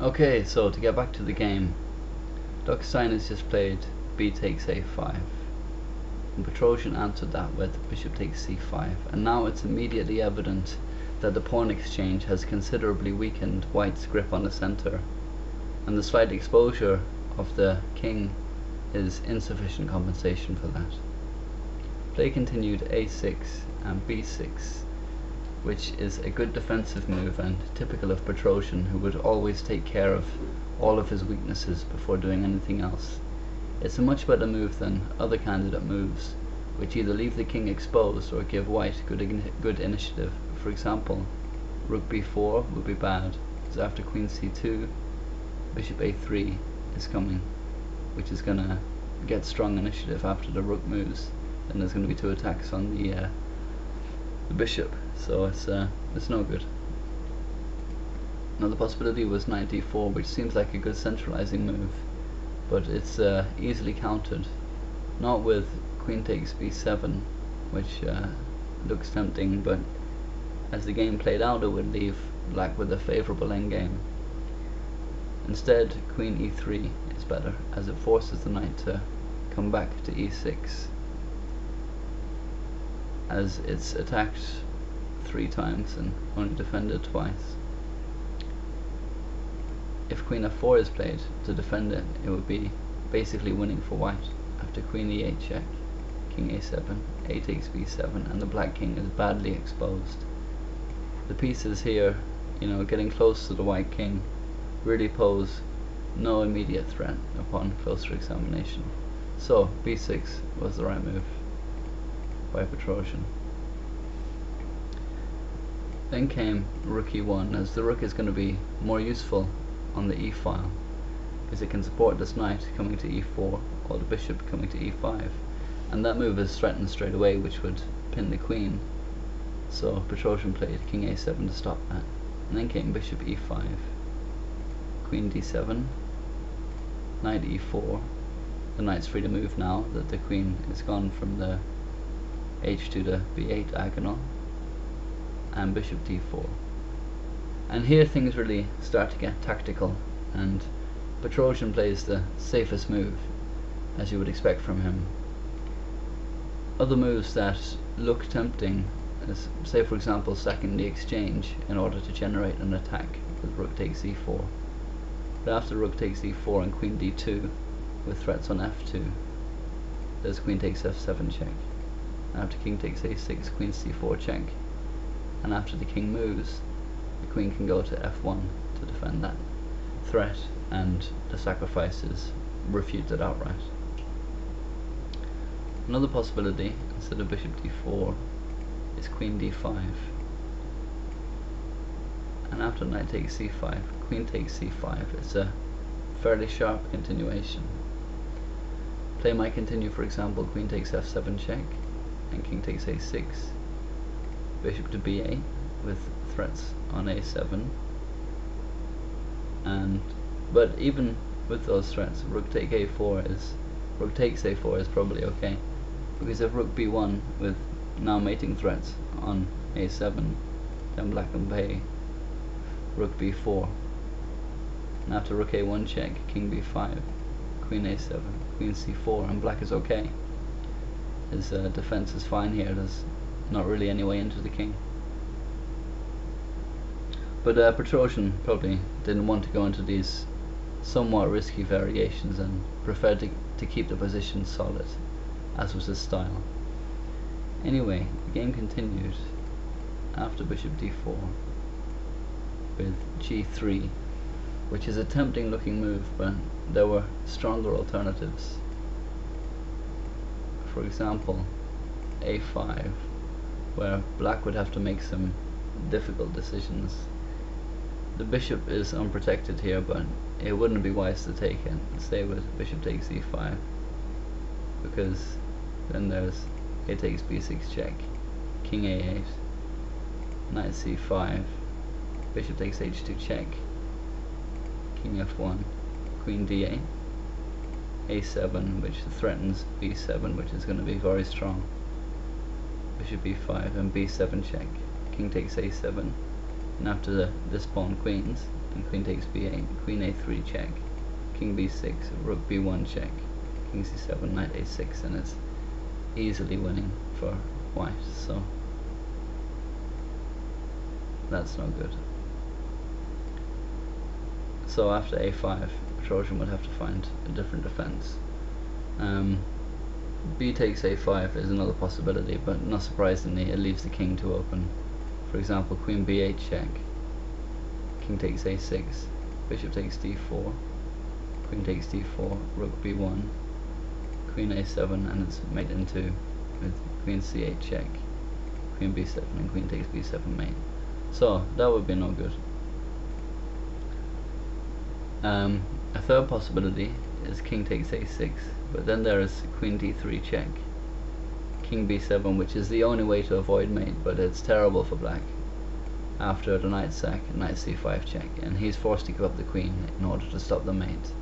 Okay, so to get back to the game, Duckstein has just played b takes a5, and Petrosian answered that with bishop takes c5, and now it's immediately evident that the pawn exchange has considerably weakened white's grip on the center, and the slight exposure of the king is insufficient compensation for that. Play continued a6 and b6, which is a good defensive move and typical of Petrosian, who would always take care of all of his weaknesses before doing anything else. It's a much better move than other candidate moves, which either leave the king exposed or give white good initiative. For example, rook b4 would be bad, because after queen c2, bishop a3 is coming, which is going to get strong initiative after the rook moves. Then there's going to be two attacks on the bishop, so it's no good. Another possibility was knight d4, which seems like a good centralizing move, but it's easily countered. Not with queen takes b7, which looks tempting, but as the game played out, it would leave black with a favorable endgame. Instead, queen e3 is better, as it forces the knight to come back to e6, as it's attacked 3 times and only defended twice. If queen f4 is played to defend it, it would be basically winning for white. After queen e8 check, king a7, a takes b7, and the black king is badly exposed. The pieces here, getting close to the white king, really pose no immediate threat upon closer examination. So b6 was the right move by Petrosian. Then came rook e1, as the rook is going to be more useful on the e file, because it can support this knight coming to e4 or the bishop coming to e5, and that move is threatened straight away, which would pin the queen. So Petrosian played king a7 to stop that, and then came bishop e5, queen d7, knight e4. The knight's free to move now that the queen is gone from the h2 to b8 diagonal, and bishop d4. And here things really start to get tactical, and Petrosian plays the safest move, as you would expect from him. Other moves that look tempting, as say for example sacking the exchange in order to generate an attack with rook takes e4. But after rook takes e4 and queen d2 with threats on f2, there's queen takes f7 check. After king takes a6, queen c4 check, and after the king moves, the queen can go to f1 to defend that threat, and the sacrifice is refuted outright. Another possibility, instead of bishop d4, is queen d5, and after knight takes c5, queen takes c5. It's a fairly sharp continuation. Play might continue, for example, queen takes f7 check, and king takes a6, bishop to b8 with threats on a7, but even with those threats, rook takes a4 is probably okay, because if rook b1 with now mating threats on a7, then black can play rook b4, and after rook a1 check, king b5, queen a7, queen c4, and black is okay. His defense is fine here. There's not really any way into the king. But Petrosian probably didn't want to go into these somewhat risky variations and preferred to keep the position solid, as was his style. Anyway, the game continued after bishop d4 with g3, which is a tempting looking move, but there were stronger alternatives. For example, a5, where black would have to make some difficult decisions. The bishop is unprotected here, but it wouldn't be wise to take it. Stay with bishop takes e5, because then there's a takes b6 check, king a8, knight c5, bishop takes h2 check, king f1, queen d8, a7, which threatens b7, which is going to be very strong, bishop e5, and b7 check, king takes a7, and after this pawn queens, and queen takes b8, queen a3 check, king b6, rook b1 check, king c7, knight a6, and it's easily winning for white, so that's no good. So after a5, Petrosian would have to find a different defense. B takes a5 is another possibility, but not surprisingly it leaves the king too open. For example, queen b8 check, king takes a6, bishop takes d4, queen takes d4, rook b1, queen a7, and it's mate in 2 with queen c8 check, queen b7, and queen takes b7 mate. So that would be no good. A third possibility is king takes a6, but then there is queen d3 check, king b7, which is the only way to avoid mate, but it's terrible for black. After the knight sack, knight c5 check, and he's forced to give up the queen in order to stop the mate.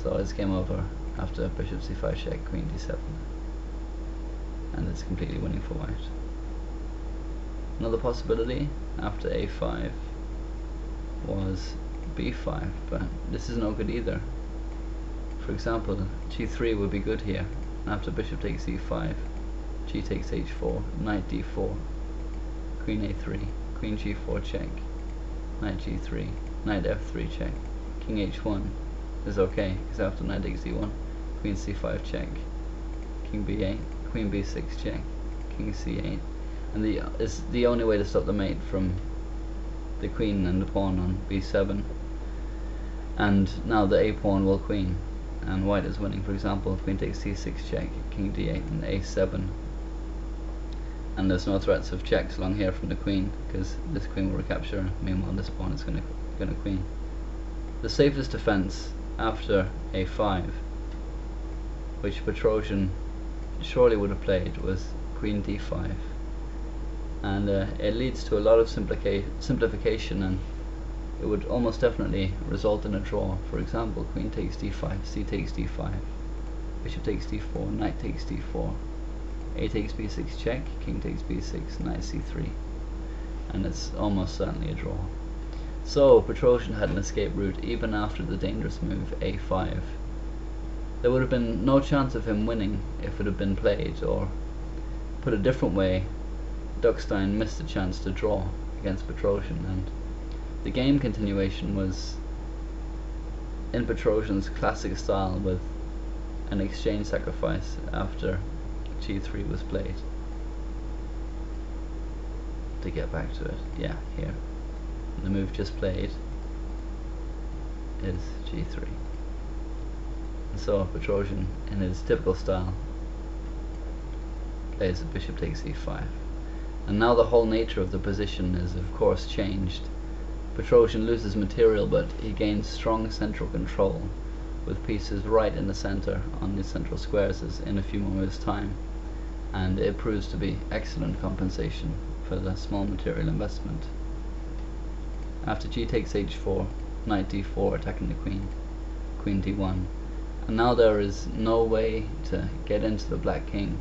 So it's game over after bishop c5 check, queen d7, and it's completely winning for white. Another possibility after a5 was b5, but this is no good either. For example, g3 would be good here. After bishop takes e5, g takes h4, knight d4, queen a3, queen g4 check, knight g3, knight f3 check, king h1 is okay, because after knight takes e1, queen c5 check, king b8, queen b6 check, king c8, and it's the only way to stop the mate from the queen and the pawn on b7. And now the a pawn will queen, and white is winning. For example, queen takes c6 check, king d8, and a7, and there's no threats of checks along here from the queen, because this queen will recapture. Meanwhile, this pawn is going to queen. The safest defense after a5, which Petrosian surely would have played, was queen d5, and it leads to a lot of simplification, and it would almost definitely result in a draw. For example, queen takes d5, c takes d5, bishop takes d4, knight takes d4, a takes b6 check, king takes b6, knight c3, and it's almost certainly a draw. So Petrosian had an escape route even after the dangerous move a5. There would have been no chance of him winning if it had been played, or put a different way, Duckstein missed a chance to draw against Petrosian, and the game continuation was in Petrosian's classic style, with an exchange sacrifice after g3 was played. To get back to it, yeah, here. The move just played is g3. And so Petrosian, in his typical style, plays bishop takes e5. And now the whole nature of the position is of course changed. Petrosian loses material, but he gains strong central control, with pieces right in the center on the central squares in a few more moves' time, and it proves to be excellent compensation for the small material investment. After g takes h4, knight d4 attacking the queen, queen d1, and now there is no way to get into the black king,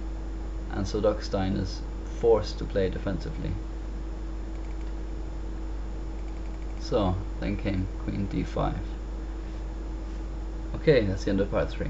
and so Duckstein is forced to play defensively. So then came queen d5. Okay, that's the end of part 3.